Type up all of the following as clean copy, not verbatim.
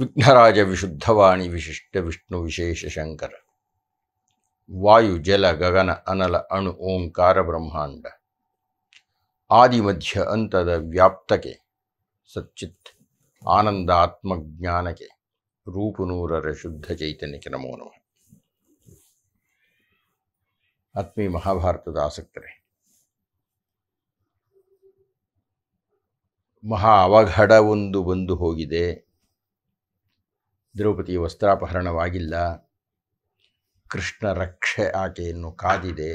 ವಿಘ್ನರಾಜ ವಿಶುದ್ಧವಾಣಿ ವಿಶಿಷ್ಟ ವಿಷ್ಣು ವಿಶೇಷ ಶಂಕರ ವಾಯು ಜಲ ಗಗನ ಅನಲ ಅಣು ಓಂಕಾರ ಬ್ರಹ್ಮಾಂಡ ಆದಿಮಧ್ಯ ಅಂತದ ವ್ಯಾಪ್ತಕ್ಕೆ ಸಚ್ಚಿತ್ ಆನಂದ ಆತ್ಮಜ್ಞಾನಕ್ಕೆ ರೂಪುನೂರರ ಶುದ್ಧ ಚೈತನ್ಯಕ್ಕೆ ನಮೋ ನಮಃ. ಆತ್ಮೀಯ ಮಹಾಭಾರತದ ಆಸಕ್ತರೇ, ಮಹಾ ಅವಘಡವೊಂದು ಬಂದು ಹೋಗಿದೆ. ದ್ರೌಪದಿಯ ವಸ್ತ್ರಾಪಹರಣವಾಗಿಲ್ಲ. ಕೃಷ್ಣ ರಕ್ಷೆ ಆಕೆಯನ್ನು ಕಾದಿದೆ.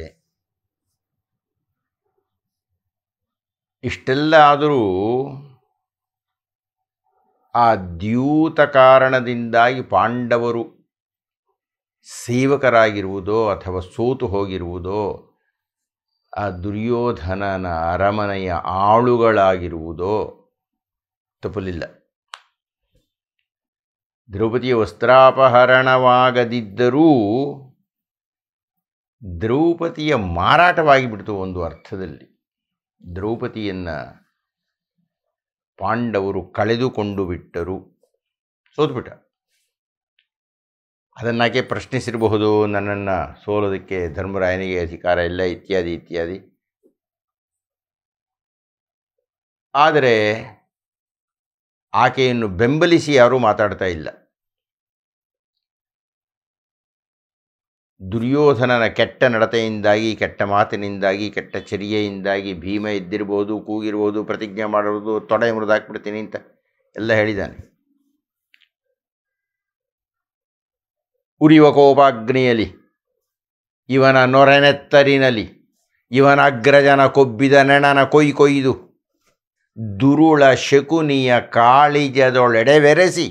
ಇಷ್ಟೆಲ್ಲ ಆದರೂ ಆ ದ್ಯೂತ ಕಾರಣದಿಂದಾಗಿ ಪಾಂಡವರು ಸೇವಕರಾಗಿರುವುದೋ ಅಥವಾ ಸೋತು ಹೋಗಿರುವುದೋ, ಆ ದುರ್ಯೋಧನನ ಅರಮನೆಯ ಆಳುಗಳಾಗಿರುವುದೋ ತಪ್ಪಲಿಲ್ಲ. ದ್ರೌಪದಿಯ ವಸ್ತ್ರಾಪಹರಣವಾಗದಿದ್ದರೂ ದ್ರೌಪದಿಯ ಮಾರಾಟವಾಗಿ ಬಿಡ್ತು. ಒಂದು ಅರ್ಥದಲ್ಲಿ ದ್ರೌಪದಿಯನ್ನು ಪಾಂಡವರು ಕಳೆದುಕೊಂಡು ಬಿಟ್ಟರು, ಸೋತುಬಿಟ್ಟ. ಅದನ್ನಾಕೆ ಪ್ರಶ್ನಿಸಿರಬಹುದು, ನನ್ನನ್ನು ಸೋಲೋದಕ್ಕೆ ಧರ್ಮರಾಯನಿಗೆ ಅಧಿಕಾರ ಇಲ್ಲ ಇತ್ಯಾದಿ ಇತ್ಯಾದಿ. ಆದರೆ ಆಕೆಯನ್ನು ಬೆಂಬಲಿಸಿ ಯಾರೂ ಮಾತಾಡ್ತಾ ಇಲ್ಲ. ದುರ್ಯೋಧನನ ಕೆಟ್ಟ ನಡತೆಯಿಂದಾಗಿ, ಕೆಟ್ಟ ಮಾತಿನಿಂದಾಗಿ, ಕೆಟ್ಟ ಚರ್ಯೆಯಿಂದಾಗಿ ಭೀಮ ಎದ್ದಿರ್ಬೋದು, ಕೂಗಿರ್ಬೋದು, ಪ್ರತಿಜ್ಞೆ ಮಾಡಿರ್ಬೋದು, ತೊಡೆ ಮುರಿದಾಕ್ಬಿಡ್ತೀನಿ ಅಂತ ಎಲ್ಲ ಹೇಳಿದ್ದಾನೆ. ಉರಿಯುವ ಕೋಪಾಗ್ನಿಯಲಿ, ಇವನ ನೊರೆನೆತ್ತರಿನಲ್ಲಿ, ಇವನ ಅಗ್ರಜನ ಕೊಬ್ಬಿದ ನೆಣನ ಕೊಯ್ದು ದುರುಳ ಶಕುನಿಯ ಕಾಳಿಜದೊಳೆಡೆವೆರೆಸಿ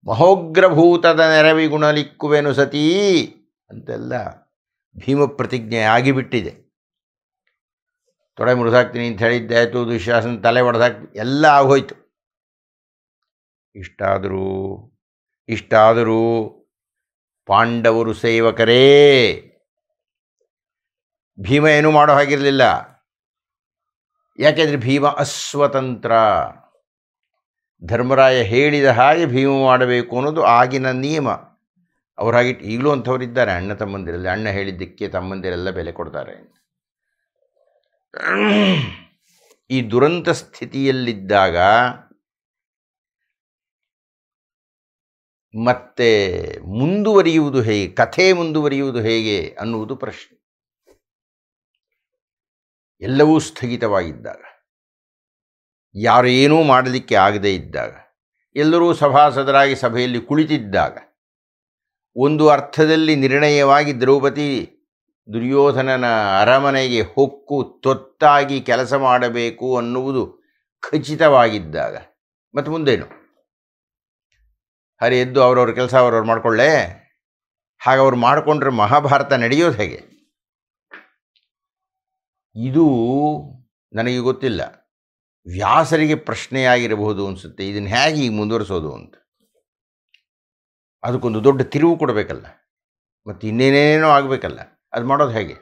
ಮಹೋಗ್ರಭೂತದ ನೆರವಿಗುಣಲಿಕ್ಕುವೆನು ಸತೀ ಅಂತೆಲ್ಲ ಭೀಮ ಪ್ರತಿಜ್ಞೆ ಆಗಿಬಿಟ್ಟಿದೆ. ತೊಡೆ ಮುರಿದಾಕ್ತೀನಿ ಅಂತ ಹೇಳಿದ್ದಾಯಿತು, ದುಶ್ಯಾಸನ ತಲೆ ಹೊಡೆದಾಕ್ತೀನಿ, ಎಲ್ಲ ಆಗೋಯ್ತು. ಇಷ್ಟಾದರೂ ಪಾಂಡವರು ಸೇವಕರೇ. ಭೀಮ ಏನೂ ಮಾಡೋ ಹಾಗಿರಲಿಲ್ಲ. ಯಾಕೆಂದರೆ ಭೀಮ ಅಸ್ವತಂತ್ರ. ಧರ್ಮರಾಯ ಹೇಳಿದ ಹಾಗೆ ಭೀಮ ಮಾಡಬೇಕು ಅನ್ನೋದು ಆಗಿನ ನಿಯಮ. ಅವ್ರು ಹಾಗಿಟ್ಟು ಈಗಲೂ ಅಂಥವರಿದ್ದಾರೆ ಅಣ್ಣ ತಮ್ಮಂದಿರಲ್ಲಿ. ಅಣ್ಣ ಹೇಳಿದ್ದಕ್ಕೆ ತಮ್ಮಂದಿರೆಲ್ಲ ಬೆಲೆ ಕೊಡ್ತಾರೆ. ಈ ದುರಂತ ಸ್ಥಿತಿಯಲ್ಲಿದ್ದಾಗ ಮತ್ತೆ ಮುಂದುವರಿಯುವುದು ಹೇಗೆ, ಕಥೆ ಮುಂದುವರಿಯುವುದು ಹೇಗೆ ಅನ್ನುವುದು ಪ್ರಶ್ನೆ. ಎಲ್ಲವೂ ಸ್ಥಗಿತವಾಗಿದ್ದಾಗ, ಯಾರು ಏನೂ ಮಾಡಲಿಕ್ಕೆ ಆಗದೇ ಇದ್ದಾಗ, ಎಲ್ಲರೂ ಸಭಾಸದರಾಗಿ ಸಭೆಯಲ್ಲಿ ಕುಳಿತಿದ್ದಾಗ, ಒಂದು ಅರ್ಥದಲ್ಲಿ ನಿರ್ಣಯವಾಗಿ ದ್ರೌಪದಿ ದುರ್ಯೋಧನನ ಅರಮನೆಗೆ ಹೊಕ್ಕು ತೊತ್ತಾಗಿ ಕೆಲಸ ಮಾಡಬೇಕು ಅನ್ನುವುದು ಖಚಿತವಾಗಿದ್ದಾಗ, ಮತ್ತು ಮುಂದೇನು? ಹರಿ ಎದ್ದು ಅವರವ್ರ ಕೆಲಸ ಅವರವ್ರು ಮಾಡಿಕೊಳ್ಳೆ. ಹಾಗೆ ಅವ್ರು ಮಾಡಿಕೊಂಡ್ರೆ ಮಹಾಭಾರತ ನಡೆಯೋದು ಹೇಗೆ? ಇದು ನನಗೆ ಗೊತ್ತಿಲ್ಲ. ವ್ಯಾಸರಿಗೆ ಪ್ರಶ್ನೆಯಾಗಿರಬಹುದು ಅನಿಸುತ್ತೆ, ಇದನ್ನು ಹೇಗೆ ಈಗ ಮುಂದುವರಿಸೋದು ಅಂತ. ಅದಕ್ಕೊಂದು ದೊಡ್ಡ ತಿರುವು ಕೊಡಬೇಕಲ್ಲ, ಮತ್ತು ಇನ್ನೇನೇನೋ ಆಗಬೇಕಲ್ಲ. ಅದು ಮಾಡೋದು ಹೇಗೆ?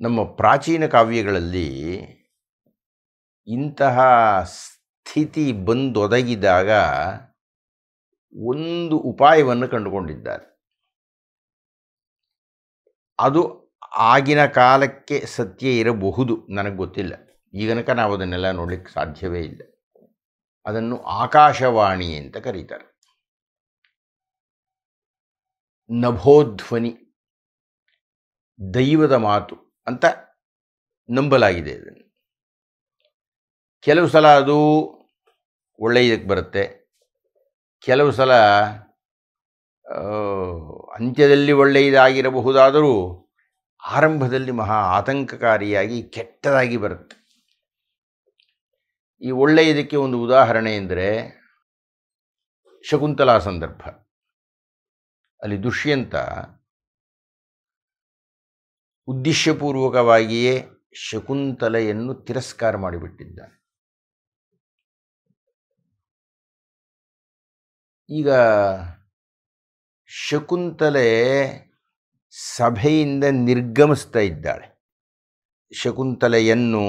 ನಮ್ಮ ಪ್ರಾಚೀನ ಕಾವ್ಯಗಳಲ್ಲಿ ಇಂತಹ ಸ್ಥಿತಿ ಬಂದೊದಗಿದಾಗ ಒಂದು ಉಪಾಯವನ್ನು ಕಂಡುಕೊಂಡಿದ್ದಾರೆ. ಅದು ಆಗಿನ ಕಾಲಕ್ಕೆ ಸತ್ಯ ಇರಬಹುದು, ನನಗೆ ಗೊತ್ತಿಲ್ಲ. ಈಗನಕ ನಾವು ಅದನ್ನೆಲ್ಲ ನೋಡಲಿಕ್ಕೆ ಸಾಧ್ಯವೇ ಇಲ್ಲ. ಅದನ್ನು ಆಕಾಶವಾಣಿ ಅಂತ ಕರೀತಾರೆ. ನಭೋಧ್ವನಿ, ದೈವದ ಮಾತು ಅಂತ ನಂಬಲಾಗಿದೆ. ಅದನ್ನು ಕೆಲವು ಸಲ ಅದು ಒಳ್ಳೆಯದಕ್ಕೆ ಬರುತ್ತೆ, ಕೆಲವು ಸಲ ಅಂತ್ಯದಲ್ಲಿ ಒಳ್ಳೆಯದಾಗಿರಬಹುದಾದರೂ ಆರಂಭದಲ್ಲಿ ಮಹಾ ಆತಂಕಕಾರಿಯಾಗಿ ಕೆಟ್ಟದಾಗಿ ಬರುತ್ತೆ. ಈ ಒಳ್ಳೆಯದಕ್ಕೆ ಒಂದು ಉದಾಹರಣೆ ಎಂದರೆ ಶಕುಂತಲಾ ಸಂದರ್ಭ. ಅಲ್ಲಿ ದುಷ್ಯಂತ ಉದ್ದೇಶಪೂರ್ವಕವಾಗಿಯೇ ಶಕುಂತಲೆಯನ್ನು ತಿರಸ್ಕಾರ ಮಾಡಿಬಿಟ್ಟಿದ್ದಾನೆ. ಈಗ ಶಕುಂತಲೆ ಸಭೆಯಿಂದ ನಿರ್ಗಮಿಸ್ತಾ ಇದ್ದಾಳೆ. ಶಕುಂತಲೆಯನ್ನು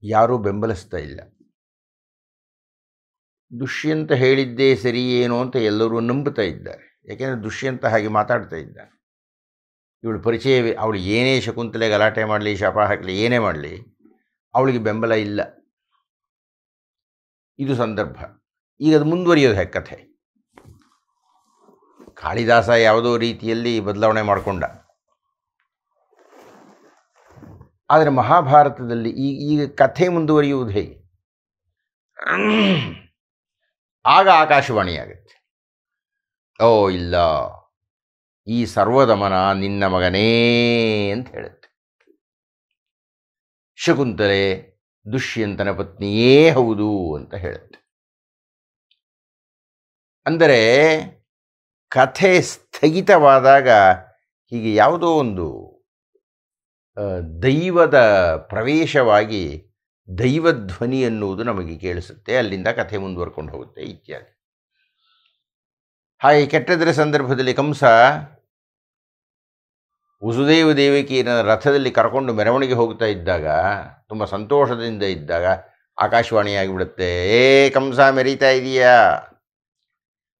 ಯಾರೂ ಬೆಂಬಲಿಸ್ತಾ ಇಲ್ಲ. ದುಷ್ಯಂತ ಹೇಳಿದ್ದೇ ಸರಿ ಏನೋ ಅಂತ ಎಲ್ಲರೂ ನಂಬುತ್ತಾ ಇದ್ದಾರೆ. ಯಾಕೆಂದರೆ ದುಷ್ಯಂತ ಹಾಗೆ ಮಾತಾಡ್ತಾ ಇದ್ದಾನೆ. ಇವಳು ಪರಿಚಯವೇ, ಅವಳು ಏನೇ ಶಕುಂತಲೆ ಗಲಾಟೆ ಮಾಡಲಿ, ಶಾಪ ಹಾಕಲಿ, ಏನೇ ಮಾಡಲಿ, ಅವಳಿಗೆ ಬೆಂಬಲ ಇಲ್ಲ. ಇದು ಸಂದರ್ಭ. ಈಗ ಅದು ಮುಂದುವರಿಯೋದು ಹೇಗೆ ಕಥೆ? ಕಾಳಿದಾಸ ಯಾವುದೋ ರೀತಿಯಲ್ಲಿ ಬದಲಾವಣೆ ಮಾಡಿಕೊಂಡ. ಆದರೆ ಮಹಾಭಾರತದಲ್ಲಿ ಈಗ ಕಥೆ ಮುಂದುವರಿಯುವುದು ಹೇಗೆ? ಆಗ ಆಕಾಶವಾಣಿಯಾಗತ್ತೆ. ಓ ಇಲ್ಲ, ಈ ಸರ್ವದಮನ ನಿನ್ನ ಮಗನೇ ಅಂತ ಹೇಳುತ್ತೆ. ಶಕುಂತಲೆ ದುಷ್ಯಂತನ ಪತ್ನಿಯೇ ಹೌದು ಅಂತ ಹೇಳುತ್ತೆ. ಅಂದರೆ ಕಥೆ ಸ್ಥಗಿತವಾದಾಗ ಹೀಗೆ ಯಾವುದೋ ಒಂದು ದೈವದ ಪ್ರವೇಶವಾಗಿ ದೈವಧ್ವನಿ ಎನ್ನುವುದು ನಮಗೆ ಕೇಳಿಸುತ್ತೆ. ಅಲ್ಲಿಂದ ಕಥೆ ಮುಂದುವರ್ಕೊಂಡು ಹೋಗುತ್ತೆ ಇತ್ಯಾದಿ. ಹಾಗೆ ಕೆಟ್ಟದರ ಸಂದರ್ಭದಲ್ಲಿ ಕಂಸ ವಸುದೇವ ದೇವಕಿಯನ್ನು ರಥದಲ್ಲಿ ಕರ್ಕೊಂಡು ಮೆರವಣಿಗೆ ಹೋಗ್ತಾ ಇದ್ದಾಗ, ತುಂಬ ಸಂತೋಷದಿಂದ ಇದ್ದಾಗ ಆಕಾಶವಾಣಿಯಾಗಿಬಿಡುತ್ತೆ. ಏ ಕಂಸ, ಮೆರೀತಾ ಇದೆಯಾ?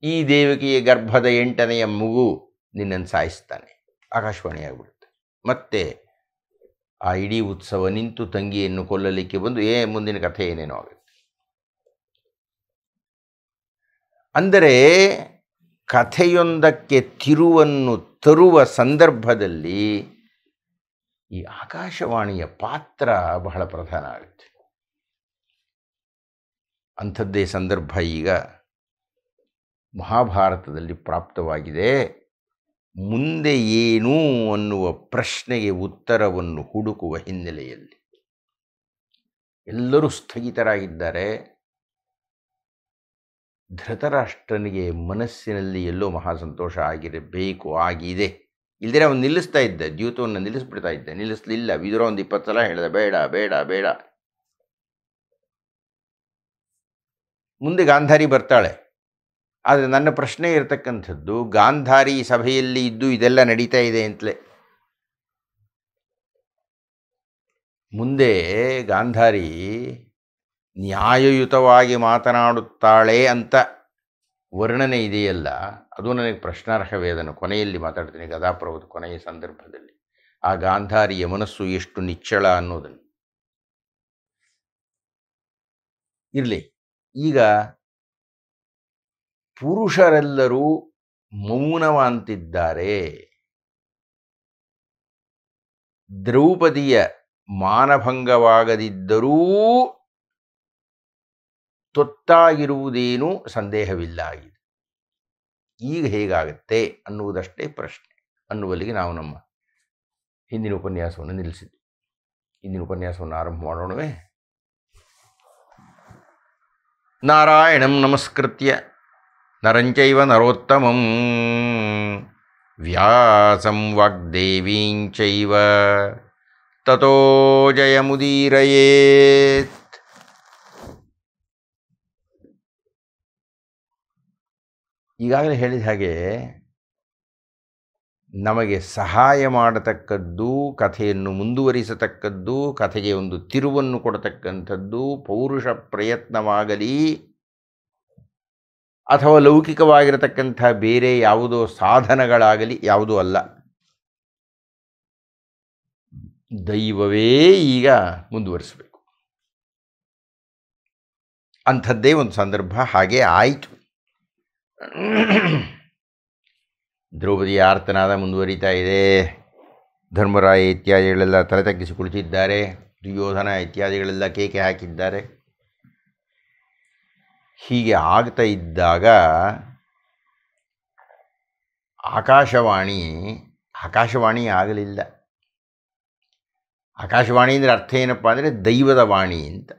ಈ ದೇವಕಿಯ ಗರ್ಭದ 8ನೆಯ ಮಗು ನಿನ್ನನ್ನು ಸಾಯಿಸ್ತಾನೆ. ಆಕಾಶವಾಣಿಯಾಗಿಬಿಡುತ್ತೆ. ಮತ್ತೆ ಆ ಇಡೀ ಉತ್ಸವ ನಿಂತು ತಂಗಿಯನ್ನು ಕೊಲ್ಲಲಿಕ್ಕೆ ಬಂದು ಮುಂದಿನ ಕಥೆ ಏನೇನೋ ಆಗುತ್ತೆ. ಅಂದರೆ ಕಥೆಯೊಂದಕ್ಕೆ ತಿರುವನ್ನು ತರುವ ಸಂದರ್ಭದಲ್ಲಿ ಈ ಆಕಾಶವಾಣಿಯ ಪಾತ್ರ ಬಹಳ ಪ್ರಧಾನ ಆಗುತ್ತೆ. ಅಂಥದ್ದೇ ಸಂದರ್ಭ ಈಗ ಮಹಾಭಾರತದಲ್ಲಿ ಪ್ರಾಪ್ತವಾಗಿದೆ. ಮುಂದೆ ಏನು ಅನ್ನುವ ಪ್ರಶ್ನೆಗೆ ಉತ್ತರವನ್ನು ಹುಡುಕುವ ಹಿನ್ನೆಲೆಯಲ್ಲಿ ಎಲ್ಲರೂ ಸ್ಥಗಿತರಾಗಿದ್ದಾರೆ. ಧೃತರಾಷ್ಟ್ರನಿಗೆ ಮನಸ್ಸಿನಲ್ಲಿ ಎಲ್ಲೋ ಮಹಾಸಂತೋಷ ಆಗಿರಬೇಕು, ಆಗಿದೆ. ಇಲ್ದಿರ ಅವನು ನಿಲ್ಲಿಸ್ತಾ ಇದ್ದ, ದ್ಯೂತವನ್ನು ನಿಲ್ಲಿಸ್ಬಿಡ್ತಾ ಇದ್ದ. ನಿಲ್ಲಿಸಲಿಲ್ಲ. ವಿದುರ ಒಂದು 20 ಸಲ ಹೇಳಿದ, ಬೇಡ ಬೇಡ ಬೇಡ. ಮುಂದೆ ಗಾಂಧಾರಿ ಬರ್ತಾಳೆ. ಆದರೆ ನನ್ನ ಪ್ರಶ್ನೆ ಇರತಕ್ಕಂಥದ್ದು, ಗಾಂಧಾರಿ ಸಭೆಯಲ್ಲಿ ಇದ್ದು ಇದೆಲ್ಲ ನಡೀತಾ ಇದೆ ಅಂತಲೇ. ಮುಂದೆ ಗಾಂಧಾರಿ ನ್ಯಾಯಯುತವಾಗಿ ಮಾತನಾಡುತ್ತಾಳೆ ಅಂತ ವರ್ಣನೆ ಇದೆಯಲ್ಲ, ಅದು ನನಗೆ ಪ್ರಶ್ನಾರ್ಹವೇ. ಅದನ್ನು ಕೊನೆಯಲ್ಲಿ ಮಾತಾಡ್ತೀನಿ, ಗದಾಪರ್ವದ ಕೊನೆಯ ಸಂದರ್ಭದಲ್ಲಿ. ಆ ಗಾಂಧಾರಿಯ ಮನಸ್ಸು ಎಷ್ಟು ನಿಚ್ಚಳ ಅನ್ನೋದನ್ನು. ಇರಲಿ, ಈಗ ಪುರುಷರೆಲ್ಲರೂ ಮೌನವಂತಿದ್ದಾರೆ. ದ್ರೌಪದಿಯ ಮಾನಭಂಗವಾಗದಿದ್ದರೂ ತೊತ್ತಾಗಿರುವುದೇನೂ ಸಂದೇಹವಿಲ್ಲ ಆಗಿದೆ. ಈಗ ಹೇಗಾಗತ್ತೆ ಅನ್ನುವುದಷ್ಟೇ ಪ್ರಶ್ನೆ ಅನ್ನುವಲ್ಲಿಗೆ ನಾವು ನಮ್ಮ ಹಿಂದಿನ ಉಪನ್ಯಾಸವನ್ನು ನಿಲ್ಲಿಸಿದ್ವಿ. ಹಿಂದಿನ ಉಪನ್ಯಾಸವನ್ನು ಆರಂಭ ಮಾಡೋಣವೇ? ನಾರಾಯಣಂ ನಮಸ್ಕೃತ್ಯ ನರಂಚೈವ ನರೋತ್ತಮಂ ವ್ಯಾಸಂ ವಾಗ್ದೇವೀಂಚೈವ ತತೋ ಜಯಮುದೀರಯೇತ್. ಈಗಾಗಲೇ ಹೇಳಿದ ಹಾಗೆ ನಮಗೆ ಸಹಾಯ ಮಾಡತಕ್ಕದ್ದು, ಕಥೆಯನ್ನು ಮುಂದುವರಿಸತಕ್ಕದ್ದು, ಕಥೆಗೆ ಒಂದು ತಿರುವನ್ನು ಕೊಡತಕ್ಕಂಥದ್ದು ಪೌರುಷ ಪ್ರಯತ್ನವಾಗಲಿ ಅಥವಾ ಲೌಕಿಕವಾಗಿರತಕ್ಕಂಥ ಬೇರೆ ಯಾವುದೋ ಸಾಧನಗಳಾಗಲಿ ಯಾವುದೂ ಅಲ್ಲ. ದೈವವೇ ಈಗ ಮುಂದುವರಿಸಬೇಕು. ಅಂಥದ್ದೇ ಒಂದು ಸಂದರ್ಭ ಹಾಗೆ ಆಯಿತು. ದ್ರೌಪದಿಯ ಆರ್ತನಾದ ಮುಂದುವರಿತಾ ಇದೆ. ಧರ್ಮರಾಯ ಇತ್ಯಾದಿಗಳೆಲ್ಲ ತಲೆ ತಗ್ಗಿಸಿ ಕುಳಿತಿದ್ದಾರೆ. ದುರ್ಯೋಧನ ಇತ್ಯಾದಿಗಳೆಲ್ಲ ಕೇಕೆ ಹಾಕಿದ್ದಾರೆ. ಹೀಗೆ ಆಗ್ತಾ ಇದ್ದಾಗ ಆಕಾಶವಾಣಿ ಆಗಲಿಲ್ಲ. ಆಕಾಶವಾಣಿ ಅಂದರೆ ಅರ್ಥ ಏನಪ್ಪ ಅಂದರೆ ದೈವದ ವಾಣಿ ಅಂತ.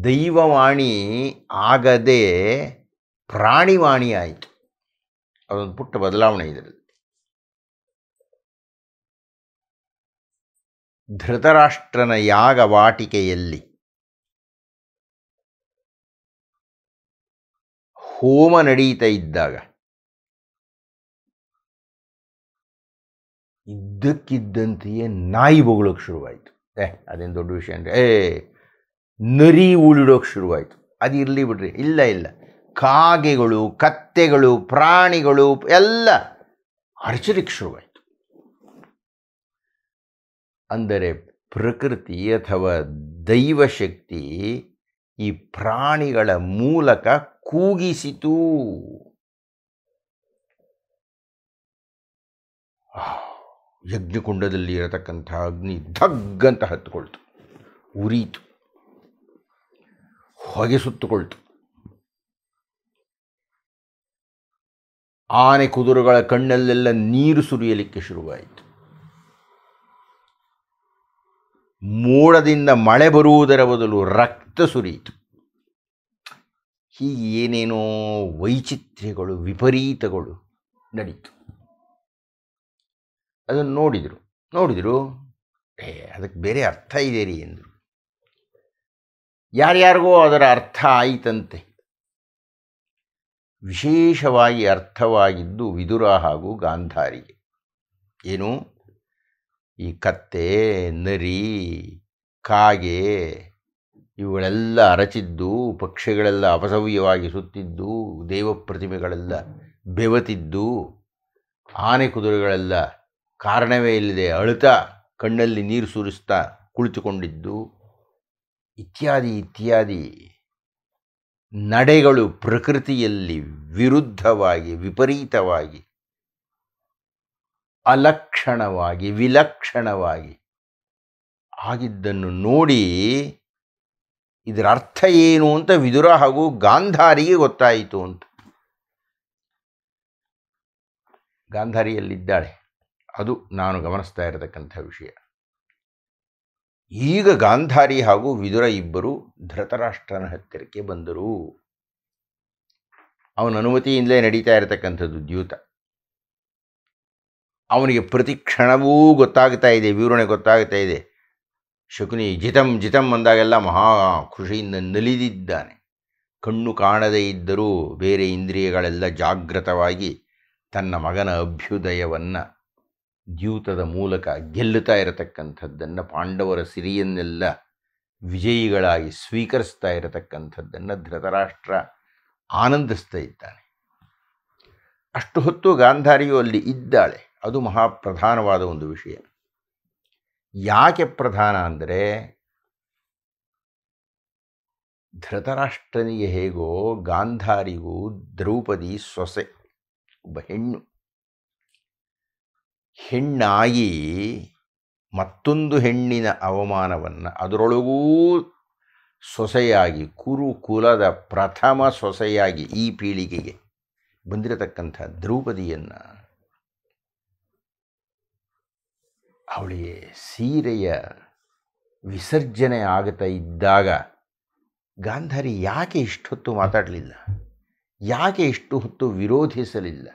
ದೈವವಾಣಿ ಆಗದೆ ಪ್ರಾಣಿವಾಣಿ ಆಯಿತು. ಅದೊಂದು ಪುಟ್ಟ ಬದಲಾವಣೆ ಇದರಲ್ಲಿ. ಧೃತರಾಷ್ಟ್ರನ ಯಾಗವಾಟಿಕೆಯಲ್ಲಿ ಹೋಮ ನಡೀತಾ ಇದ್ದಾಗ ಇದ್ದಕ್ಕಿದ್ದಂತೆಯೇ ನಾಯಿ ಬೊಗಳೋಕ್ಕೆ ಶುರುವಾಯಿತು. ಅದೇನು ದೊಡ್ಡ ವಿಷಯ ಅಂದರೆ ನರಿ ಉಳಿಡೋಕ್ಕೆ ಶುರುವಾಯಿತು. ಅದು ಇರಲಿ ಬಿಡ್ರಿ. ಇಲ್ಲ ಇಲ್ಲ, ಕಾಗೆಗಳು, ಕತ್ತೆಗಳು, ಪ್ರಾಣಿಗಳು ಎಲ್ಲ ಅರಚಲಿಕ್ಕೆ ಶುರುವಾಯಿತು. ಅಂದರೆ ಪ್ರಕೃತಿ ಅಥವಾ ದೈವಶಕ್ತಿ ಈ ಪ್ರಾಣಿಗಳ ಮೂಲಕ ಕೂಗಿಸಿತು. ಯಜ್ಞಕುಂಡದಲ್ಲಿ ಇರತಕ್ಕಂಥ ಅಗ್ನಿ ಧಗ್ಗಂತ ಹತ್ತಿಕೊಳ್ತು, ಉರಿಯಿತು, ಹೊಗೆ ಸುತ್ತುಕೊಳ್ತು. ಆನೆ ಕುದುರೆಗಳ ಕಣ್ಣಲ್ಲೆಲ್ಲ ನೀರು ಸುರಿಯಲಿಕ್ಕೆ ಶುರುವಾಯಿತು. ಮೋಡದಿಂದ ಮಳೆ ಬರುವುದರ ಬದಲು ರಕ್ತ ಸುರಿಯಿತು. ಹೀಗೆ ಏನೇನೋ ವೈಚಿತ್ರ್ಯಗಳು, ವಿಪರೀತಗಳು ನಡೀತು. ಅದನ್ನು ನೋಡಿದರು ಅದಕ್ಕೆ ಬೇರೆ ಅರ್ಥ ಇದೆ ರೀ ಎಂದರು. ಯಾರ್ಯಾರಿಗೋ ಅದರ ಅರ್ಥ ಆಯಿತಂತೆ. ವಿಶೇಷವಾಗಿ ಅರ್ಥವಾಗಿದ್ದು ವಿದುರ ಹಾಗೂ ಗಾಂಧಾರಿಗೆ. ಏನು, ಈ ಕತ್ತೆ, ನರಿ, ಕಾಗೆ ಇವುಗಳೆಲ್ಲ ಅರಚಿದ್ದು, ಪಕ್ಷಿಗಳೆಲ್ಲ ಅಪಸವ್ಯವಾಗಿ ಸುತ್ತಿದ್ದು, ದೇವ ಪ್ರತಿಮೆಗಳೆಲ್ಲ ಬೆವತಿದ್ದು, ಆನೆ ಕುದುರೆಗಳೆಲ್ಲ ಕಾರಣವೇ ಇಲ್ಲದೆ ಅಳುತ್ತಾ ಕಣ್ಣಲ್ಲಿ ನೀರು ಸುರಿಸ್ತಾ ಕುಳಿತುಕೊಂಡಿದ್ದು, ಇತ್ಯಾದಿ ಇತ್ಯಾದಿ ನಡೆಗಳು ಪ್ರಕೃತಿಯಲ್ಲಿ ವಿರುದ್ಧವಾಗಿ, ವಿಪರೀತವಾಗಿ, ಅಲಕ್ಷಣವಾಗಿ, ವಿಲಕ್ಷಣವಾಗಿ ಆಗಿದ್ದನ್ನು ನೋಡಿ ಇದರ ಅರ್ಥ ಏನು ಅಂತ ವಿದುರ ಹಾಗೂ ಗಾಂಧಾರಿಗೆ ಗೊತ್ತಾಯಿತು ಅಂತ. ಗಾಂಧಾರಿಯಲ್ಲಿದ್ದಾಳೆ, ಅದು ನಾನು ಗಮನಿಸ್ತಾ ಇರತಕ್ಕಂಥ ವಿಷಯ. ಈಗ ಗಾಂಧಾರಿ ಹಾಗೂ ವಿದುರ ಇಬ್ಬರು ಧೃತರಾಷ್ಟ್ರನ ಹತ್ತಿರಕ್ಕೆ ಬಂದರು. ಅವನ ಅನುಮತಿಯಿಂದಲೇ ನಡೀತಾ ಇರತಕ್ಕಂಥದ್ದು ದ್ಯೂತ. ಅವನಿಗೆ ಪ್ರತಿ ಕ್ಷಣವೂ ಗೊತ್ತಾಗ್ತಾ ಇದೆ, ವಿವರಣೆ ಗೊತ್ತಾಗ್ತಾ ಇದೆ. ಶಕುನಿ ಜಿತಂ ಜಿತಂ ಅಂದಾಗೆಲ್ಲ ಮಹಾ ಖುಷಿಯಿಂದ ನಲಿದಿದ್ದಾನೆ. ಕಣ್ಣು ಕಾಣದೇ ಇದ್ದರೂ ಬೇರೆ ಇಂದ್ರಿಯಗಳೆಲ್ಲ ಜಾಗೃತವಾಗಿ ತನ್ನ ಮಗನ ಅಭ್ಯುದಯವನ್ನು ದ್ಯೂತದ ಮೂಲಕ ಗೆಲ್ಲುತ್ತಾ ಇರತಕ್ಕಂಥದ್ದನ್ನು, ಪಾಂಡವರ ಸಿರಿಯನ್ನೆಲ್ಲ ವಿಜಯಿಗಳಾಗಿ ಸ್ವೀಕರಿಸ್ತಾ ಇರತಕ್ಕಂಥದ್ದನ್ನು ಧೃತರಾಷ್ಟ್ರ ಆನಂದಿಸ್ತಾ ಇದ್ದಾನೆ. ಅಷ್ಟು ಹೊತ್ತು ಗಾಂಧಾರಿಯು ಅಲ್ಲಿ ಇದ್ದಾಳೆ. ಅದು ಮಹಾಪ್ರಧಾನವಾದ ಒಂದು ವಿಷಯ. ಯಾಕೆ ಪ್ರಧಾನ ಅಂದರೆ, ಧೃತರಾಷ್ಟ್ರನಿಗೆ ಹೇಗೋ ಗಾಂಧಾರಿಗೂ ದ್ರೌಪದಿ ಸೊಸೆ, ಒಬ್ಬ ಹೆಣ್ಣಾಗಿ ಮತ್ತೊಂದು ಹೆಣ್ಣಿನ ಅವಮಾನವನ್ನು, ಅದರೊಳಗೂ ಸೊಸೆಯಾಗಿ, ಕುರುಕುಲದ ಪ್ರಥಮ ಸೊಸೆಯಾಗಿ ಈ ಪೀಳಿಗೆಗೆ ಬಂದಿರತಕ್ಕಂಥ ದ್ರೌಪದಿಯನ್ನು, ಅವಳಿಗೆ ಸೀರೆಯ ವಿಸರ್ಜನೆ ಆಗ್ತಾ ಇದ್ದಾಗ ಗಾಂಧಾರಿ ಯಾಕೆ ಇಷ್ಟೊತ್ತು ಮಾತಾಡಲಿಲ್ಲ? ಯಾಕೆ ಇಷ್ಟು ಹೊತ್ತು ವಿರೋಧಿಸಲಿಲ್ಲ?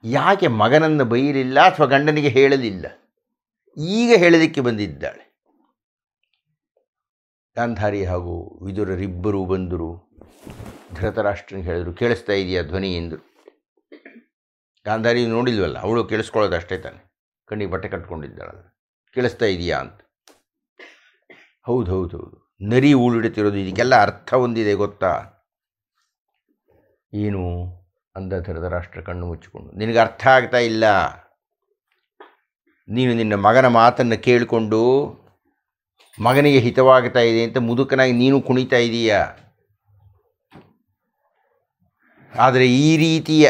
ಯಾಕೆ ಮಗನನ್ನು ಬೈಯಲಿಲ್ಲ ಅಥವಾ ಗಂಡನಿಗೆ ಹೇಳಲಿಲ್ಲ? ಈಗ ಹೇಳಲಿಕ್ಕೆ ಬಂದಿದ್ದಾಳೆ. ಗಾಂಧಾರಿ ಹಾಗೂ ವಿದುರರಿಬ್ಬರೂ ಬಂದರು. ಧೃತರಾಷ್ಟ್ರನಿಗೆ ಹೇಳಿದರು, ಕೇಳಿಸ್ತಾ ಇದೆಯಾ ಧ್ವನಿ ಎಂದರು. ಗಾಂಧಾರಿ ನೋಡಿಲ್ವಲ್ಲ, ಅವಳು ಕೇಳಿಸ್ಕೊಳ್ಳೋದು ಅಷ್ಟೇ ತಾನೆ, ಕಣ್ಣಿಗೆ ಬಟ್ಟೆ ಕಟ್ಕೊಂಡಿದ್ದಾಳಲ್ಲ, ಕೇಳಿಸ್ತಾ ಇದೆಯಾ ಅಂತ. ಹೌದು ಹೌದು ಹೌದು, ನರಿ ಊಳಿಡುತ್ತಿರೋದು, ಇದಕ್ಕೆಲ್ಲ ಅರ್ಥ ಹೊಂದಿದೆ ಗೊತ್ತಾ? ಏನು ಅಂದ ಧೃತರಾಷ್ಟ್ರ ಕಣ್ಣು ಮುಚ್ಚಿಕೊಂಡು. ನಿನಗೆ ಅರ್ಥ ಆಗ್ತಾ ಇಲ್ಲ. ನೀನು ನಿನ್ನ ಮಗನ ಮಾತನ್ನು ಕೇಳಿಕೊಂಡು ಮಗನಿಗೆ ಹಿತವಾಗ್ತಾ ಇದೆ ಅಂತ ಮುದುಕನಾಗಿ ನೀನು ಕುಣಿತಾ ಇದೀಯಾ. ಆದರೆ ಈ ರೀತಿಯ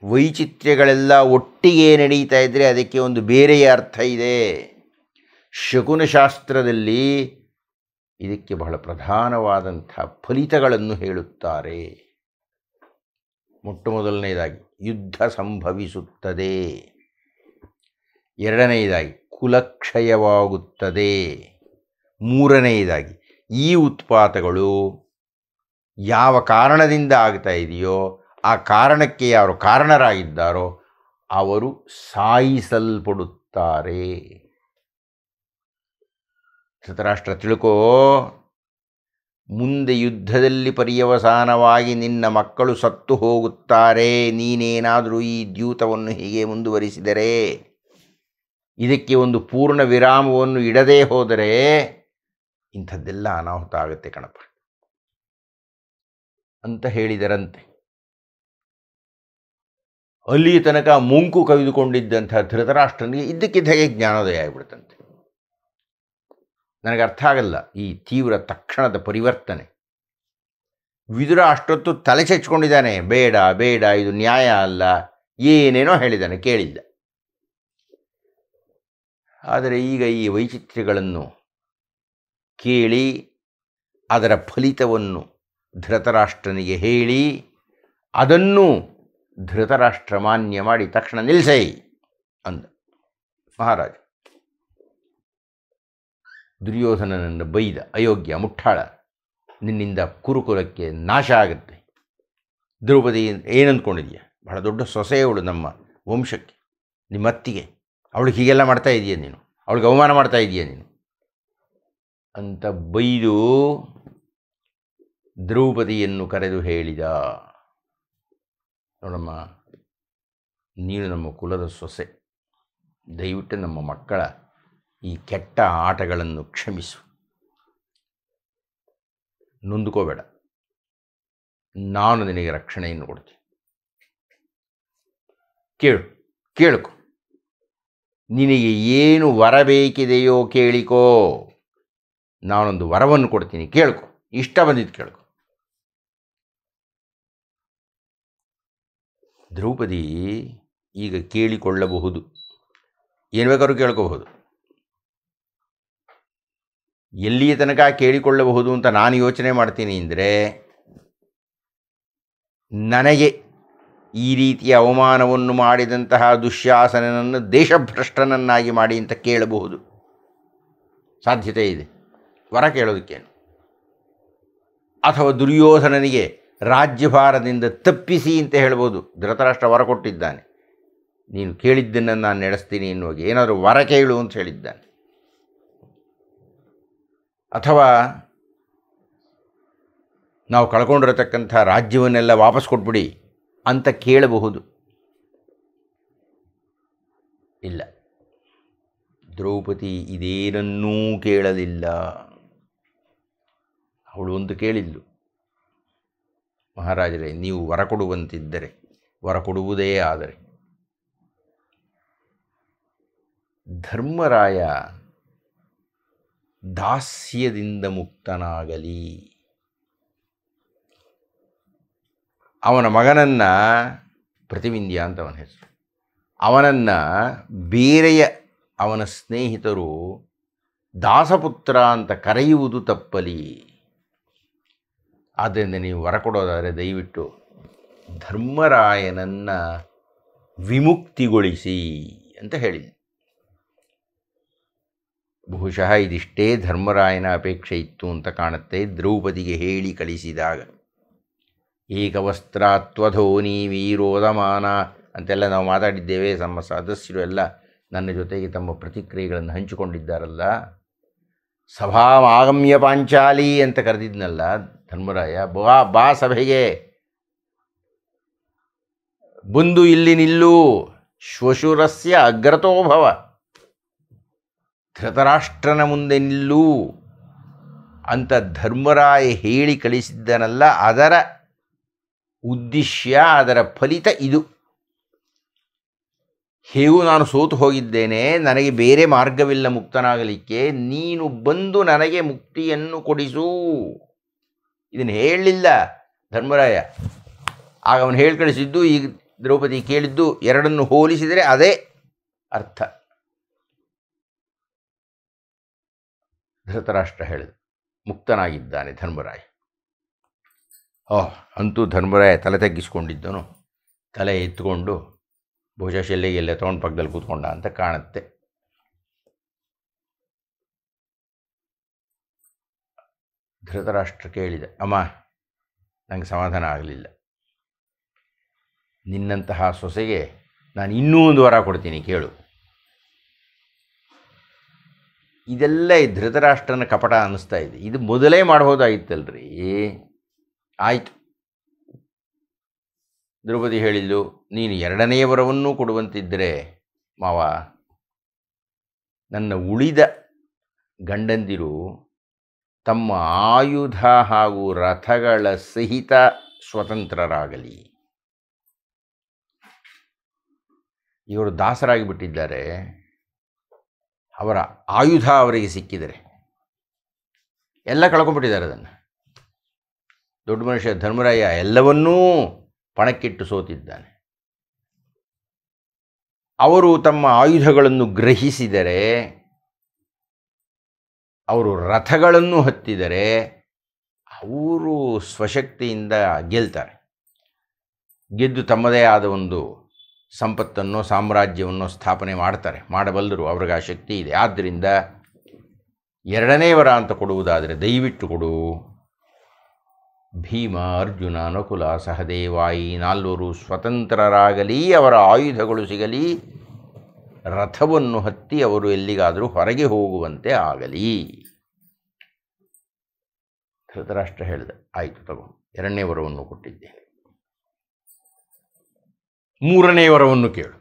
ವೈಚಿತ್ರ್ಯಗಳೆಲ್ಲ ಒಟ್ಟಿಗೆ ನಡೀತಾ ಇದ್ದರೆ ಅದಕ್ಕೆ ಒಂದು ಬೇರೆಯ ಅರ್ಥ ಇದೆ. ಶಕುನಶಾಸ್ತ್ರದಲ್ಲಿ ಇದಕ್ಕೆ ಬಹಳ ಪ್ರಧಾನವಾದಂಥ ಫಲಿತಗಳನ್ನು ಹೇಳುತ್ತಾರೆ. ಮೊಟ್ಟ ಮೊದಲನೆಯದಾಗಿ ಯುದ್ಧ ಸಂಭವಿಸುತ್ತದೆ, ಎರಡನೆಯದಾಗಿ ಕುಲಕ್ಷಯವಾಗುತ್ತದೆ, ಮೂರನೆಯದಾಗಿ ಈ ಉತ್ಪಾತಗಳು ಯಾವ ಕಾರಣದಿಂದ ಆಗ್ತಾ ಇದೆಯೋ ಆ ಕಾರಣಕ್ಕೆ ಯಾರು ಕಾರಣರಾಗಿದ್ದಾರೋ ಅವರು ಸಾಯಿಸಲ್ಪಡುತ್ತಾರೆ. ಧೃತರಾಷ್ಟ್ರ ತಿಳ್ಕೋ, ಮುಂದೆ ಯುದ್ಧದಲ್ಲಿ ಪರ್ಯವಸಾನವಾಗಿ ನಿನ್ನ ಮಕ್ಕಳು ಸತ್ತು ಹೋಗುತ್ತಾರೆ. ನೀನೇನಾದರೂ ಈ ದ್ಯೂತವನ್ನು ಹೀಗೆ ಮುಂದುವರಿಸಿದರೆ, ಇದಕ್ಕೆ ಒಂದು ಪೂರ್ಣ ವಿರಾಮವನ್ನು ಇಡದೇ ಹೋದರೆ ಇಂಥದ್ದೆಲ್ಲ ಅನಾಹುತ ಆಗುತ್ತೆ ಕಣಪ್ಪ. ಅಂತ ಹೇಳಿದರಂತೆ. ಅಲ್ಲಿಯ ತನಕ ಮುಂಕು ಕವಿದುಕೊಂಡಿದ್ದಂಥ ಧೃತರಾಷ್ಟ್ರನಿಗೆ ಇದ್ದಕ್ಕಿದ್ದ ಹಾಗೆ ಜ್ಞಾನೋದಯ ಆಗಿಬಿಡ್ತಂತೆ. ನನಗೆ ಅರ್ಥ ಆಗಲ್ಲ ಈ ತೀವ್ರ ತಕ್ಷಣದ ಪರಿವರ್ತನೆ. ವಿದುರ ಅಷ್ಟೊತ್ತು ತಲೆ ಚೆಚ್ಕೊಂಡಿದ್ದಾನೆ, ಬೇಡ ಬೇಡ ಇದು ನ್ಯಾಯ ಅಲ್ಲ, ಏನೇನೋ ಹೇಳಿದ್ದಾನೆ, ಕೇಳಿಲ್ಲ. ಆದರೆ ಈಗ ಈ ವೈಚಿತ್ರ್ಯಗಳನ್ನು ಕೇಳಿ ಅದರ ಫಲಿತವನ್ನು ಧೃತರಾಷ್ಟ್ರನಿಗೆ ಹೇಳಿ ಅದನ್ನು ಧೃತರಾಷ್ಟ್ರ ಮಾನ್ಯ ಮಾಡಿ ತಕ್ಷಣ ನಿಲ್ಲಿಸೈ ಅಂದ ಮಹಾರಾಜ. ದುರ್ಯೋಧನನನ್ನು ಬೈದ, ಅಯೋಗ್ಯ, ಮುಟ್ಟಾಳ, ನಿನ್ನಿಂದ ಕುರುಕುಲಕ್ಕೆ ನಾಶ ಆಗುತ್ತೆ. ದ್ರೌಪದಿ ಏನಂದ್ಕೊಂಡಿದೆಯಾ, ಬಹಳ ದೊಡ್ಡ ಸೊಸೆಯವಳು ನಮ್ಮ ವಂಶಕ್ಕೆ, ನಿಮ್ಮತ್ತಿಗೆ, ಅವಳಿಗೆ ಹೀಗೆಲ್ಲ ಮಾಡ್ತಾ ಇದೆಯಾ ನೀನು, ಅವಳಿಗೆ ಅವಮಾನ ಮಾಡ್ತಾ ಇದೆಯಾ ನೀನು ಅಂತ ಬೈದು ದ್ರೌಪದಿಯನ್ನು ಕರೆದು ಹೇಳಿದ, ನೋಡಮ್ಮ, ನೀನು ನಮ್ಮ ಕುಲದ ಸೊಸೆ, ದಯವಿಟ್ಟು ನಮ್ಮ ಮಕ್ಕಳ ಈ ಕೆಟ್ಟ ಆಟಗಳನ್ನು ಕ್ಷಮಿಸು, ನೊಂದುಕೋಬೇಡ, ನಾನು ನಿನಗೆ ರಕ್ಷಣೆಯನ್ನು ಕೊಡ್ತೀನಿ, ಕೇಳ್ಕೊ, ನಿನಗೆ ಏನು ವರ ಬೇಕಿದೆಯೋ ಕೇಳಿಕೋ, ನಾನೊಂದು ವರವನ್ನು ಕೊಡ್ತೀನಿ, ಕೇಳ್ಕೊ, ಇಷ್ಟ ಬಂದಿದ್ದು ಕೇಳ್ಕೊ. ದ್ರೌಪದಿ ಈಗ ಕೇಳಿಕೊಳ್ಳಬಹುದು, ಏನು ಬೇಕಾದ್ರೂ ಕೇಳ್ಕೋಬಹುದು. ಎಲ್ಲಿಯ ತನಕ ಕೇಳಿಕೊಳ್ಳಬಹುದು ಅಂತ ನಾನು ಯೋಚನೆ ಮಾಡ್ತೀನಿ ಅಂದರೆ, ನನಗೆ ಈ ರೀತಿಯ ಅವಮಾನವನ್ನು ಮಾಡಿದಂತಹ ದುಶ್ಯಾಸನನನ್ನು ದೇಶಭ್ರಷ್ಟನನ್ನಾಗಿ ಮಾಡಿ ಅಂತ ಕೇಳಬಹುದು, ಸಾಧ್ಯತೆ ಇದೆ, ವರ ಕೇಳೋದಕ್ಕೇನು. ಅಥವಾ ದುರ್ಯೋಧನನಿಗೆ ರಾಜ್ಯಭಾರದಿಂದ ತಪ್ಪಿಸಿ ಅಂತ ಹೇಳ್ಬೋದು, ಧೃತರಾಷ್ಟ್ರ ವರ ಕೊಟ್ಟಿದ್ದಾನೆ, ನೀನು ಕೇಳಿದ್ದನ್ನು ನಾನು ನಡೆಸ್ತೀನಿ ಎನ್ನುವಾಗ ಏನಾದರೂ ವರ ಕೇಳು ಅಂತ ಹೇಳಿದ್ದಾನೆ. ಅಥವಾ ನಾವು ಕಳ್ಕೊಂಡಿರತಕ್ಕಂಥ ರಾಜ್ಯವನ್ನೆಲ್ಲ ವಾಪಸ್ ಕೊಟ್ಬಿಡಿ ಅಂತ ಕೇಳಬಹುದು. ಇಲ್ಲ, ದ್ರೌಪದಿ ಇದೇನನ್ನೂ ಕೇಳಲಿಲ್ಲ. ಅವಳು ಒಂದು ಕೇಳಿದ್ಲು, ಮಹಾರಾಜರೇ, ನೀವು ವರ ಕೊಡುವಂತಿದ್ದರೆ, ವರ ಕೊಡುವುದೇ ಆದರೆ ಧರ್ಮರಾಯ ದಾಸ್ಯದಿಂದ ಮುಕ್ತನಾಗಲಿ, ಅವನ ಮಗನನ್ನು, ಪ್ರತಿವಿಂದ್ಯ ಅಂತ ಅವನ ಹೆಸರು, ಅವನನ್ನು ಬೇರೆಯ ಅವನ ಸ್ನೇಹಿತರು ದಾಸಪುತ್ರ ಅಂತ ಕರೆಯುವುದು ತಪ್ಪಲಿ. ಆದ್ದರಿಂದ ನೀವು ವರ ಕೊಡೋದಾದರೆ ದಯವಿಟ್ಟು ಧರ್ಮರಾಯನನ್ನು ವಿಮುಕ್ತಿಗೊಳಿಸಿ ಅಂತ ಹೇಳಿದೆ. ಬಹುಶಃ ಇದಿಷ್ಟೇ ಧರ್ಮರಾಯನ ಅಪೇಕ್ಷೆ ಇತ್ತು ಅಂತ ಕಾಣುತ್ತೆ. ದ್ರೌಪದಿಗೆ ಹೇಳಿ ಕಳಿಸಿದಾಗ ಏಕವಸ್ತ್ರಾತ್ವಧೋನಿ ವೀರೋದಮಾನ ಅಂತೆಲ್ಲ ನಾವು ಮಾತಾಡಿದ್ದೇವೆ. ನಮ್ಮ ಸದಸ್ಯರು ಎಲ್ಲ ನನ್ನ ಜೊತೆಗೆ ತಮ್ಮ ಪ್ರತಿಕ್ರಿಯೆಗಳನ್ನು ಹಂಚಿಕೊಂಡಿದ್ದಾರಲ್ಲ. ಸಭಾಮಾಗಮ್ಯ ಪಾಂಚಾಲಿ ಅಂತ ಕರೆದಿದ್ನಲ್ಲ ಧರ್ಮರಾಯ, ಬಾ ಸಭೆಗೆ ಬಂದು ಇಲ್ಲಿ ನಿಲ್ಲು, ಶ್ವಶುರಸ್ಯ ಅಗ್ರತೋಭವ, ಧೃತರಾಷ್ಟ್ರನ ಮುಂದೆ ನಿಲ್ಲು ಅಂತ ಧರ್ಮರಾಯ ಹೇಳಿ ಕಳಿಸಿದ್ದನಲ್ಲ, ಅದರ ಉದ್ದೇಶ, ಅದರ ಫಲಿತ ಇದು. ಹೇಗೂ ನಾನು ಸೋತು ಹೋಗಿದ್ದೇನೆ, ನನಗೆ ಬೇರೆ ಮಾರ್ಗವಿಲ್ಲ ಮುಕ್ತನಾಗಲಿಕ್ಕೆ, ನೀನು ಬಂದು ನನಗೆ ಮುಕ್ತಿಯನ್ನು ಕೊಡಿಸು. ಇದನ್ನು ಹೇಳಲಿಲ್ಲ ಧರ್ಮರಾಯ, ಆಗ ಅವನು ಹೇಳಿ ಕಳಿಸಿದ್ದು, ಈಗ ದ್ರೌಪದಿ ಕೇಳಿದ್ದು, ಎರಡನ್ನು ಹೋಲಿಸಿದರೆ ಅದೇ ಅರ್ಥ. ಧೃತರಾಷ್ಟ್ರ ಹೇಳಿದ, ಮುಕ್ತನಾಗಿದ್ದಾನೆ ಧರ್ಮರಾಯ. ಅಂತೂ ಧರ್ಮರಾಯ ತಲೆ ತಗ್ಗಿಸ್ಕೊಂಡಿದ್ದನು, ತಲೆ ಎತ್ತುಕೊಂಡು ಬಹುಶಃ ಶೆಲ್ಲಿಗೆಲ್ಲ ತೊಗೊಂಡು ಪಕ್ಕದಲ್ಲಿ ಕೂತ್ಕೊಂಡ ಅಂತ ಕಾಣುತ್ತೆ. ಧೃತರಾಷ್ಟ್ರ ಕೇಳಿದ, ಅಮ್ಮ, ನನಗೆ ಸಮಾಧಾನ ಆಗಲಿಲ್ಲ, ನಿನ್ನಂತಹ ಸೊಸೆಗೆ ನಾನು ಇನ್ನೂ ಒಂದು ವರ ಕೊಡ್ತೀನಿ, ಕೇಳು. ಇದೆಲ್ಲ ಈ ಧೃತರಾಷ್ಟ್ರನ ಕಪಟ ಅನ್ನಿಸ್ತಾ ಇದೆ. ಇದು ಮೊದಲೇ ಮಾಡ್ಬೋದಾಗಿತ್ತಲ್ರಿ. ಆಯಿತು, ದ್ರೌಪದಿ ಹೇಳಿದ್ದು, ನೀನು ಎರಡನೆಯ ವರವನ್ನೂ ಕೊಡುವಂತಿದ್ದರೆ ಮಾವ, ನನ್ನ ಉಳಿದ ಗಂಡಂದಿರು ತಮ್ಮ ಆಯುಧ ಹಾಗೂ ರಥಗಳ ಸಹಿತ ಸ್ವತಂತ್ರರಾಗಲಿ. ಇವರು ದಾಸರಾಗಿ ಬಿಟ್ಟಿದ್ದಾರೆ. ಅವರ ಆಯುಧ ಅವರಿಗೆ ಸಿಕ್ಕಿದರೆ ಎಲ್ಲ ಕಳ್ಕೊಂಡ್ಬಿಟ್ಟಿದ್ದಾರೆ. ಅದನ್ನು ದೊಡ್ಡ ಮನುಷ್ಯ ಧರ್ಮರಾಯ ಎಲ್ಲವನ್ನೂ ಪಣಕ್ಕಿಟ್ಟು ಸೋತಿದ್ದಾನೆ. ಅವರು ತಮ್ಮ ಆಯುಧಗಳನ್ನು ಗ್ರಹಿಸಿದರೆ, ಅವರು ರಥಗಳನ್ನು ಹತ್ತಿದರೆ ಅವರು ಸ್ವಶಕ್ತಿಯಿಂದ ಗೆಲ್ತಾರೆ. ಗೆದ್ದು ತಮ್ಮದೇ ಆದ ಒಂದು ಸಂಪತ್ತನ್ನು ಸಾಮ್ರಾಜ್ಯವನ್ನು ಸ್ಥಾಪನೆ ಮಾಡ್ತಾರೆ, ಮಾಡಬಲ್ಲರು. ಅವ್ರಿಗೆ ಆ ಶಕ್ತಿ ಇದೆ. ಆದ್ದರಿಂದ ಎರಡನೇ ವರ ಅಂತ ಕೊಡುವುದಾದರೆ ದಯವಿಟ್ಟು ಕೊಡು. ಭೀಮ, ಅರ್ಜುನ, ನಕುಲ, ಸಹದೇವಾಯಿ ನಾಲ್ವರು ಸ್ವತಂತ್ರರಾಗಲಿ, ಅವರ ಆಯುಧಗಳು ಸಿಗಲಿ, ರಥವನ್ನು ಹತ್ತಿ ಅವರು ಎಲ್ಲಿಗಾದರೂ ಹೊರಗೆ ಹೋಗುವಂತೆ ಆಗಲಿ. ಧೃತರಾಷ್ಟ್ರ ಹೇಳಿದ, ಆಯಿತು ತಗೋ, ಎರಡನೇ ವರವನ್ನು ಕೊಟ್ಟಿದ್ದೇನೆ, ಮೂರನೇ ವರವನ್ನು ಕೇಳು.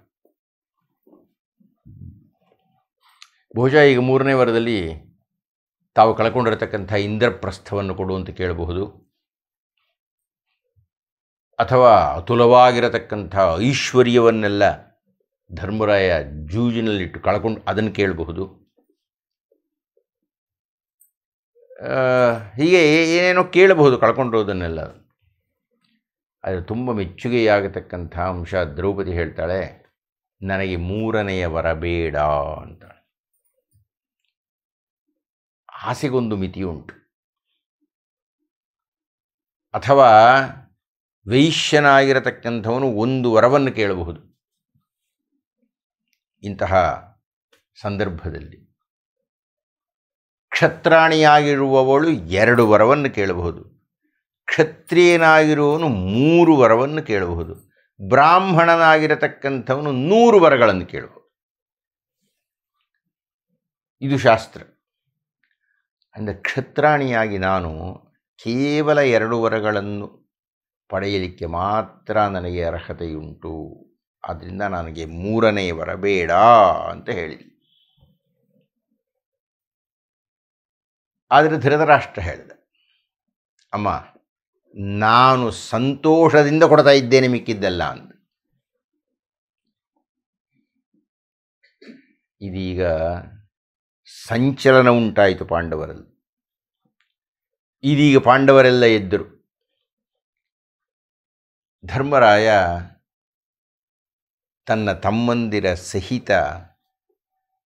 ಬಹುಶಃ ಈಗ ಮೂರನೇ ವರದಲ್ಲಿ ತಾವು ಕಳ್ಕೊಂಡಿರತಕ್ಕಂಥ ಇಂದ್ರಪ್ರಸ್ಥವನ್ನು ಕೊಡು ಅಂತ ಕೇಳಬಹುದು, ಅಥವಾ ಅತುಲವಾಗಿರತಕ್ಕಂಥ ಐಶ್ವರ್ಯವನ್ನೆಲ್ಲ ಧರ್ಮರಾಯ ಜೂಜಿನಲ್ಲಿಟ್ಟು ಕಳ್ಕೊಂಡು ಅದನ್ನು ಕೇಳಬಹುದು. ಹೀಗೆ ಏನೇನೋ ಕೇಳಬಹುದು ಕಳ್ಕೊಂಡಿರೋದನ್ನೆಲ್ಲ. ಆದರೆ ತುಂಬ ಮೆಚ್ಚುಗೆಯಾಗತಕ್ಕಂಥ ಅಂಶ, ದ್ರೌಪದಿ ಹೇಳ್ತಾಳೆ, ನನಗೆ ಮೂರನೆಯ ವರ ಬೇಡ ಅಂತಾಳೆ. ಆಸೆಗೊಂದು ಮಿತಿಯುಂಟು. ಅಥವಾ ವೈಶ್ಯನಾಗಿರತಕ್ಕಂಥವನು ಒಂದು ವರವನ್ನು ಕೇಳಬಹುದು. ಇಂತಹ ಸಂದರ್ಭದಲ್ಲಿ ಕ್ಷತ್ರಾಣಿಯಾಗಿರುವವಳು 2 ವರವನ್ನು ಕೇಳಬಹುದು, ಕ್ಷತ್ರಿಯನಾಗಿರುವವನು 3 ವರವನ್ನು ಕೇಳಬಹುದು, ಬ್ರಾಹ್ಮಣನಾಗಿರತಕ್ಕಂಥವನು 100 ವರಗಳನ್ನು ಕೇಳಬಹುದು. ಇದು ಶಾಸ್ತ್ರ. ಅಂದರೆ ಕ್ಷತ್ರಾಣಿಯಾಗಿ ನಾನು ಕೇವಲ 2 ವರಗಳನ್ನು ಪಡೆಯಲಿಕ್ಕೆ ಮಾತ್ರ ನನಗೆ ಅರ್ಹತೆಯುಂಟು. ಆದ್ದರಿಂದ ನನಗೆ ಮೂರನೇ ವರ ಬೇಡ ಅಂತ ಹೇಳಿದೆ. ಆದರೆ ಧೃತರಾಷ್ಟ್ರ ಹೇಳಿದ, ಅಮ್ಮ ನಾನು ಸಂತೋಷದಿಂದ ಕೊಡ್ತಾ ಇದ್ದೇನೆ ಮಿಕ್ಕಿದ್ದೆಲ್ಲ ಅಂತ. ಇದೀಗ ಸಂಚಲನ ಉಂಟಾಯಿತು ಪಾಂಡವರಲ್ಲಿ. ಇದೀಗ ಪಾಂಡವರೆಲ್ಲ ಎದ್ದರು. ಧರ್ಮರಾಯ ತನ್ನ ತಮ್ಮಂದಿರ ಸಹಿತ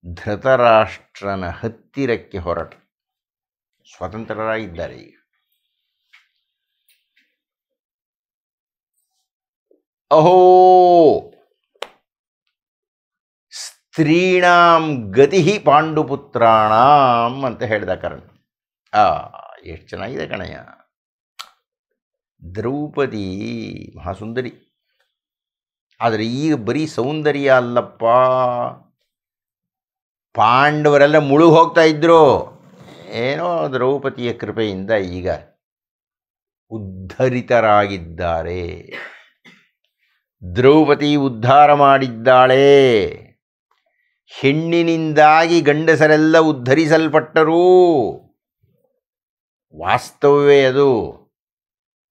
ಧೃತರಾಷ್ಟ್ರನ ಹತ್ತಿರಕ್ಕೆ ಹೊರಟ. ಸ್ವತಂತ್ರರಾಗಿದ್ದಾರೆ ಈಗ. ಅಹೋ ಸ್ತ್ರೀಣಾಂ ಗತಿ ಪಾಂಡುಪುತ್ರಾಣಾಂ ಅಂತ ಹೇಳಿದ ಕರ್ಣ. ಎಷ್ಟು ಚೆನ್ನಾಗಿದೆ ಕಣಯ್ಯ. ದ್ರೌಪದಿ ಮಹಾಸುಂದರಿ. ಆದರೆ ಈಗ ಬರೀ ಸೌಂದರ್ಯ ಅಲ್ಲಪ್ಪ, ಪಾಂಡವರೆಲ್ಲ ಮುಳುಗಿ ಹೋಗ್ತಾ ಇದ್ರು. ಏನೋ ದ್ರೌಪದಿಯ ಕೃಪೆಯಿಂದ ಈಗ ಉದ್ಧರಿತರಾಗಿದ್ದಾರೆ. ದ್ರೌಪದಿ ಉದ್ಧಾರ ಮಾಡಿದ್ದಾಳೆ. ಹೆಣ್ಣಿನಿಂದಾಗಿ ಗಂಡಸರೆಲ್ಲ ಉದ್ಧರಿಸಲ್ಪಟ್ಟರು. ವಾಸ್ತವವೇ ಅದು.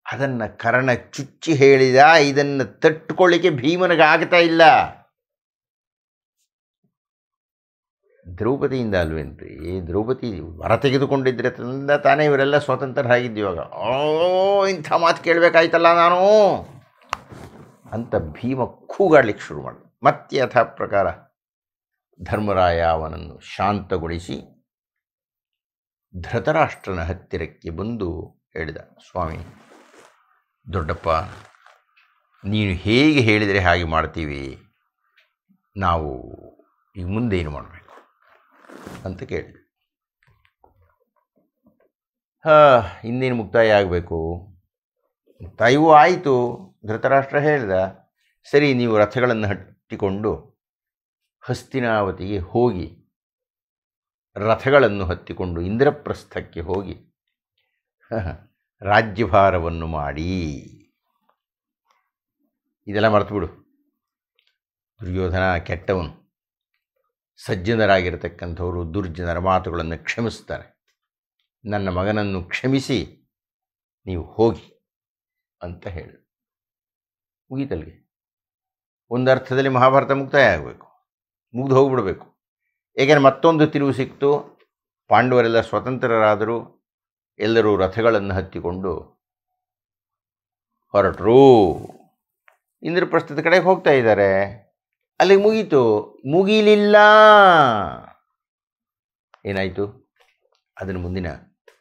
ಅದನ್ನು ಕರ್ಣ ಚುಚ್ಚಿ ಹೇಳಿದ. ಇದನ್ನು ತಟ್ಟುಕೊಳ್ಳಿಕ್ಕೆ ಭೀಮನಿಗಾಗ್ತಾ ಇಲ್ಲ. ದ್ರೌಪದಿಯಿಂದ ಅಲ್ವೇನ್ರಿ? ದ್ರೌಪದಿ ವರ ತೆಗೆದುಕೊಂಡಿದ್ರೆ ತಾನೇ ಇವರೆಲ್ಲ ಸ್ವತಂತ್ರರಾಗಿದ್ದೀವಾಗ. ಇಂಥ ಮಾತು ಕೇಳಬೇಕಾಯ್ತಲ್ಲ ನಾನು ಅಂತ ಭೀಮ ಕೂಗಾಡ್ಲಿಕ್ಕೆ ಶುರು ಮಾಡಿದ. ಮತ್ತೆ ಯಥಾ ಪ್ರಕಾರ ಧರ್ಮರಾಯ ಅವನನ್ನು ಶಾಂತಗೊಳಿಸಿ ಧೃತರಾಷ್ಟ್ರನ ಹತ್ತಿರಕ್ಕೆ ಬಂದು ಹೇಳಿದ, ಸ್ವಾಮಿ ದೊಡ್ಡಪ್ಪ, ನೀನು ಹೇಗೆ ಹೇಳಿದರೆ ಹಾಗೆ ಮಾಡ್ತೀವಿ, ನಾವು ಈಗ ಮುಂದೆ ಏನು ಮಾಡಬೇಕು ಅಂತ ಕೇಳಿದೆ. ಇನ್ನೇನು ಮುಕ್ತಾಯ ಆಗಬೇಕು? ಮುಕ್ತಾಯವೂ ಆಯಿತು. ಧೃತರಾಷ್ಟ್ರ ಹೇಳಿದ, ಸರಿ ನೀವು ರಥಗಳನ್ನು ಹಟ್ಟಿಕೊಂಡು ಹಸ್ತಿನಾವತಿಗೆ ಹೋಗಿ ರಥಗಳನ್ನು ಹತ್ತಿಕೊಂಡು ಇಂದ್ರಪ್ರಸ್ಥಕ್ಕೆ ಹೋಗಿ ರಾಜ್ಯಭಾರವನ್ನು ಮಾಡಿ. ಇದೆಲ್ಲ ಮರೆತುಬಿಡು. ದುರ್ಯೋಧನ ಕೆಟ್ಟವನು. ಸಜ್ಜನರಾಗಿರತಕ್ಕಂಥವರು ದುರ್ಜನರ ಮಾತುಗಳನ್ನು ಕ್ಷಮಿಸ್ತಾರೆ. ನನ್ನ ಮಗನನ್ನು ಕ್ಷಮಿಸಿ ನೀವು ಹೋಗಿ ಅಂತ ಹೇಳಿ ಮುಗೀತಲ್ಲಿಗೆ. ಒಂದು ಅರ್ಥದಲ್ಲಿ ಮಹಾಭಾರತ ಮುಕ್ತಾಯ ಆಗಬೇಕು, ಮುಗಿದು ಹೋಗ್ಬಿಡಬೇಕು. ಏಕೆಂದರೆ ಮತ್ತೊಂದು ತಿರುವು ಸಿಕ್ತು. ಪಾಂಡವರೆಲ್ಲ ಸ್ವತಂತ್ರರಾದರು. ಎಲ್ಲರೂ ರಥಗಳನ್ನು ಹತ್ತಿಕೊಂಡು ಹೊರಟರು. ಇಂದ್ರಪ್ರಸ್ಥದ ಕಡೆಗೆ ಹೋಗ್ತಾ ಇದ್ದಾರೆ. ಅಲ್ಲಿಗೆ ಮುಗೀತು. ಮುಗಿಲಿಲ್ಲ. ಏನಾಯಿತು ಅದನ್ನು ಮುಂದಿನ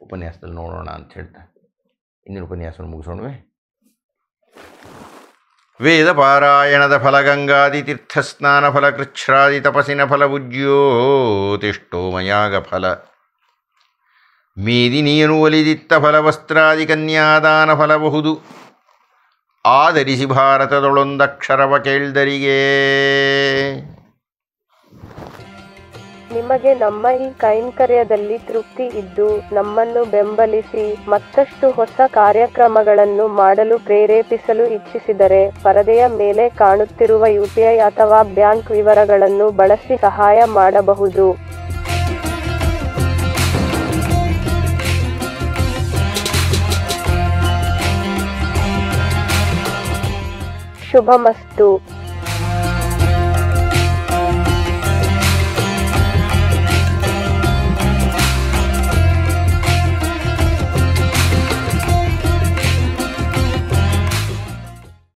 ಉಪನ್ಯಾಸದಲ್ಲಿ ನೋಡೋಣ ಅಂತ ಹೇಳ್ತಾ ಇಂದಿನ ಉಪನ್ಯಾಸವನ್ನು ಮುಗಿಸೋಣವೇ. ವೇದ ಪಾರಾಯಣದ ಫಲ, ಗಂಗಾದಿ ತೀರ್ಥಸ್ನಾನ ಫಲ, ಕೃಚ್ಛ್ರಾದಿ ತಪಸ್ಸಿನ ಫಲ, ಉಜ್ಯೋತಿಷ್ಠೋಮಯಾಗ ಫಲ, ಮೇದಿನಿಯನು ಒಲಿದಿತ್ತ ಫಲ, ವಸ್ತ್ರಾದಿ ಕನ್ಯಾದಾನ ಫಲಬಹುದು. ಆಧರಿಸಿ ಭಾರತದೊಳೊಂದಕ್ಷರವ ಕೇಳ್ದರಿಗೆ. ನಿಮಗೆ ನಮ್ಮ ಈ ಕೈಂಕರ್ಯದಲ್ಲಿ ತೃಪ್ತಿ ಇದ್ದು ನಮ್ಮನ್ನು ಬೆಂಬಲಿಸಿ ಮತ್ತಷ್ಟು ಹೊಸ ಕಾರ್ಯಕ್ರಮಗಳನ್ನು ಮಾಡಲು ಪ್ರೇರೇಪಿಸಲು ಇಚ್ಛಿಸಿದರೆ ಪರದೆಯ ಮೇಲೆ ಕಾಣುತ್ತಿರುವ UPI ಅಥವಾ ಬ್ಯಾಂಕ್ ವಿವರಗಳನ್ನು ಬಳಸಿ ಸಹಾಯ ಮಾಡಬಹುದು. ಶುಭಮಸ್ತು.